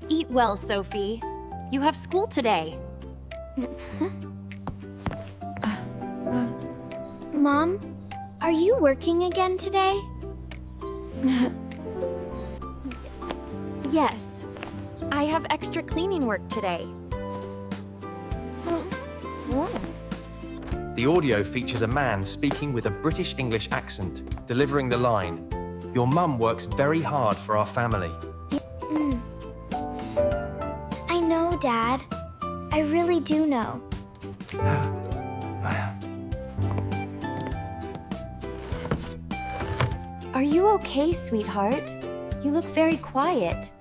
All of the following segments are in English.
Eat well, Sophie. You have school today. Mom, are you working again today? Yes. I have extra cleaning work today. The audio features a man speaking with a British English accent, delivering the line, "Your mum works very hard for our family." I know, Dad. I really do know. Are you okay, sweetheart? You look very quiet.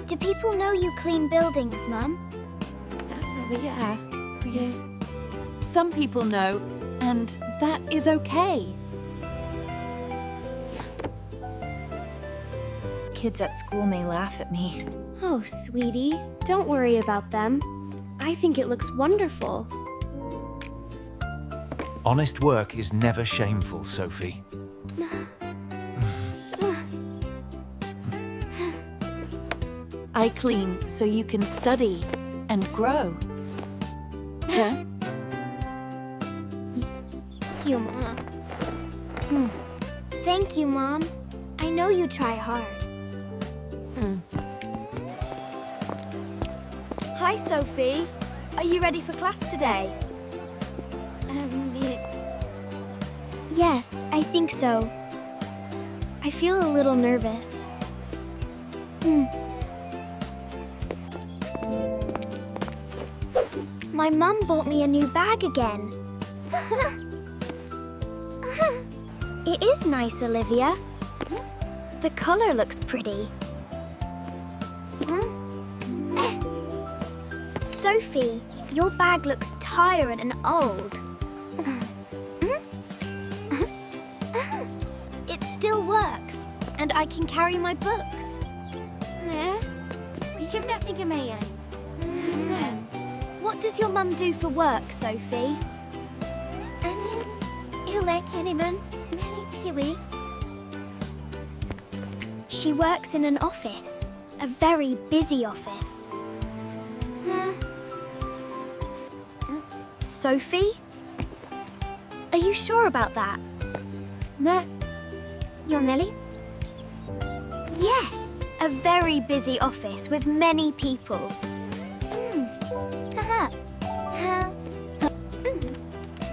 Do people know you clean buildings, Mum? Yeah. Some people know, and that is okay. Kids at school may laugh at me. Oh, sweetie, don't worry about them. I think it looks wonderful. Honest work is never shameful, Sophie. I clean so you can study and grow. Huh? Thank you, Mom. Thank you, Mom. I know you try hard. Hi, Sophie. Are you ready for class today? Yes, I think so. I feel a little nervous. My mum bought me a new bag again. It is nice, Olivia. The color looks pretty. Sophie, your bag looks tired and old. It still works, and I can carry my books. What does your mum do for work, Sophie? She works in an office, a very busy office. Sophie? Are you sure about that? No. You're Nelly? Yes, a very busy office with many people.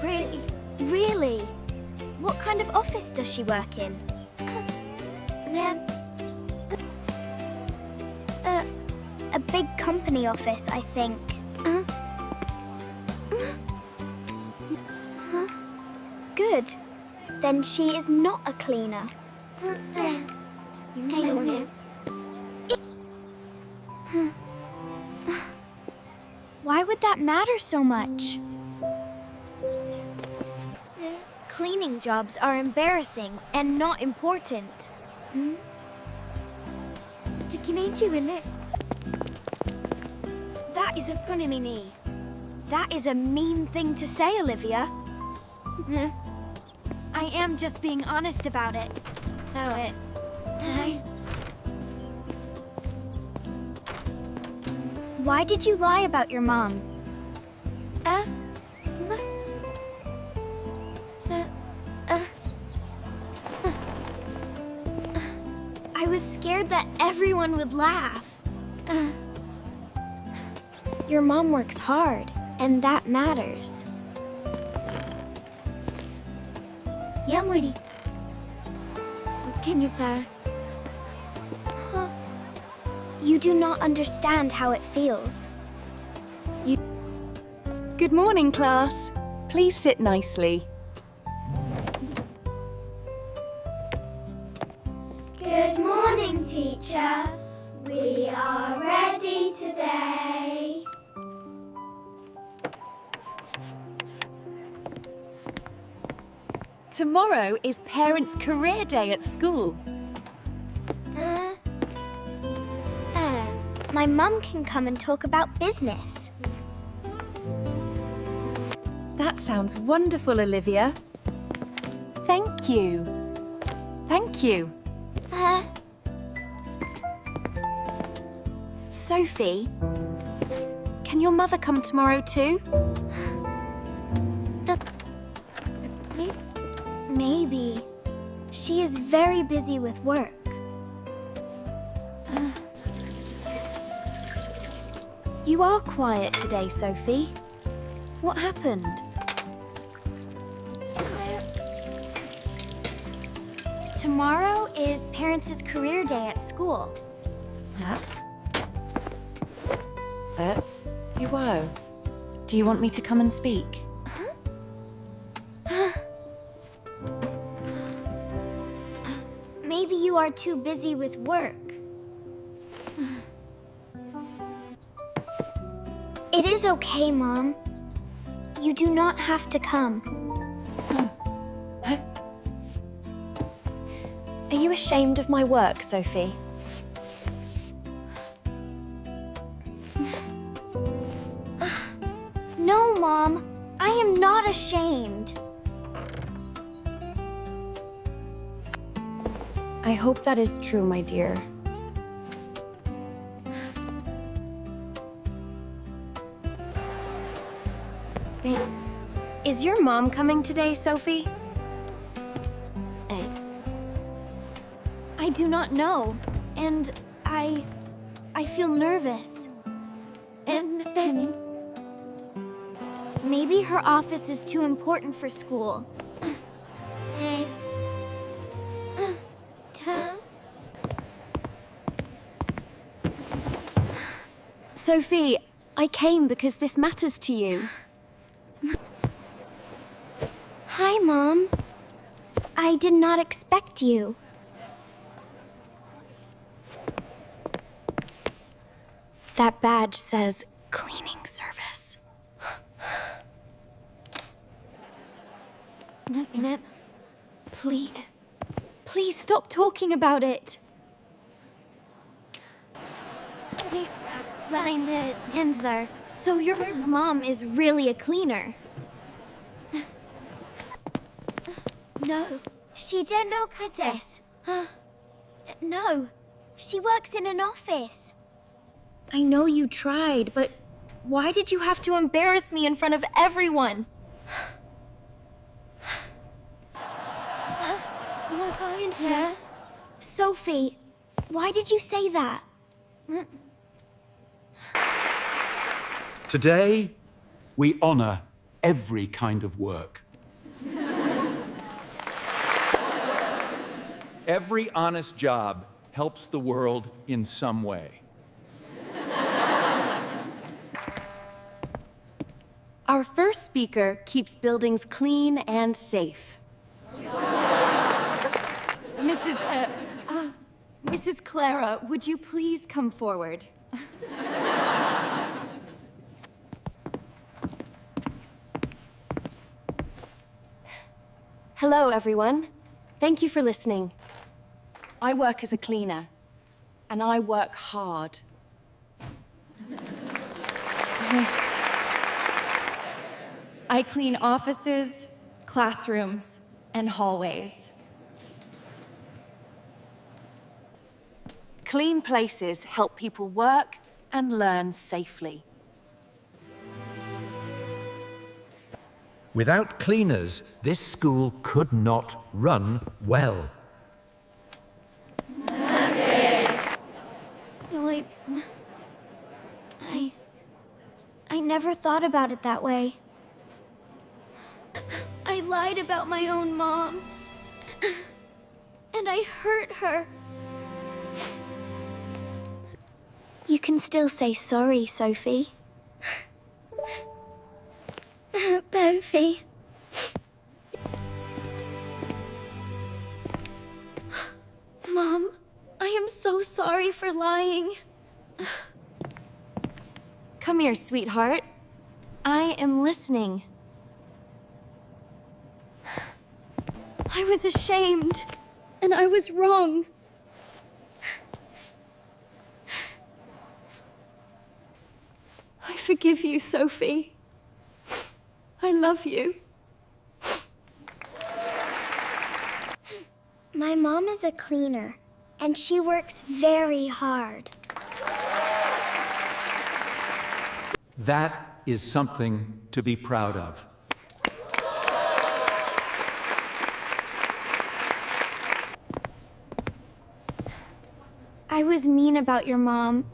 Really? Really? What kind of office does she work in? A big company office, I think. Good. Then she is not a cleaner. Why would that matter so much? Cleaning jobs are embarrassing and not important. That is a punimini. That is a mean thing to say, Olivia. I am just being honest about it. Why did you lie about your mom? I was scared that everyone would laugh. Your mom works hard, and that matters. Yamuri. Can you You do not understand how it feels. Good morning, class. Please sit nicely. Good morning, teacher. We are ready today. Tomorrow is Parents' Career Day at school. My mum can come and talk about business. That sounds wonderful, Olivia. Thank you. Thank you. Sophie, can your mother come tomorrow too? Maybe. She is very busy with work. You are quiet today, Sophie. What happened? Tomorrow is Parents' Career Day at school. Whoa. Do you want me to come and speak? Maybe you are too busy with work. It is okay, Mom. You do not have to come. Are you ashamed of my work, Sophie? No, Mom. I am not ashamed. I hope that is true, my dear. Is your mom coming today, Sophie? I do not know, and I feel nervous. And then maybe her office is too important for school. Sophie, I came because this matters to you. Hi, Mom. I did not expect you. That badge says cleaning service. Please stop talking about it. Line the ends there. So your mom is really a cleaner? No, she did not cut this. No, she works in an office. I know you tried, but why did you have to embarrass me in front of everyone? Sophie, why did you say that? Today, we honor every kind of work. Every honest job helps the world in some way. Our first speaker keeps buildings clean and safe. Mrs. Clara, would you please come forward? Hello, everyone. Thank you for listening. I work as a cleaner, and I work hard. I clean offices, classrooms, and hallways. Clean places help people work and learn safely. Without cleaners, this school could not run well. I never thought about it that way. I lied about my own mom. And I hurt her. You can still say sorry, Sophie. Sophie. Mom, I am so sorry for lying. Come here, sweetheart. I am listening. I was ashamed, and I was wrong. I forgive you, Sophie. I love you. My mom is a cleaner, and she works very hard. That is something to be proud of. I was mean about your mom.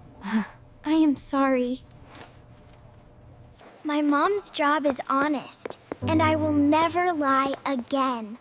I am sorry. My mom's job is honest, and I will never lie again.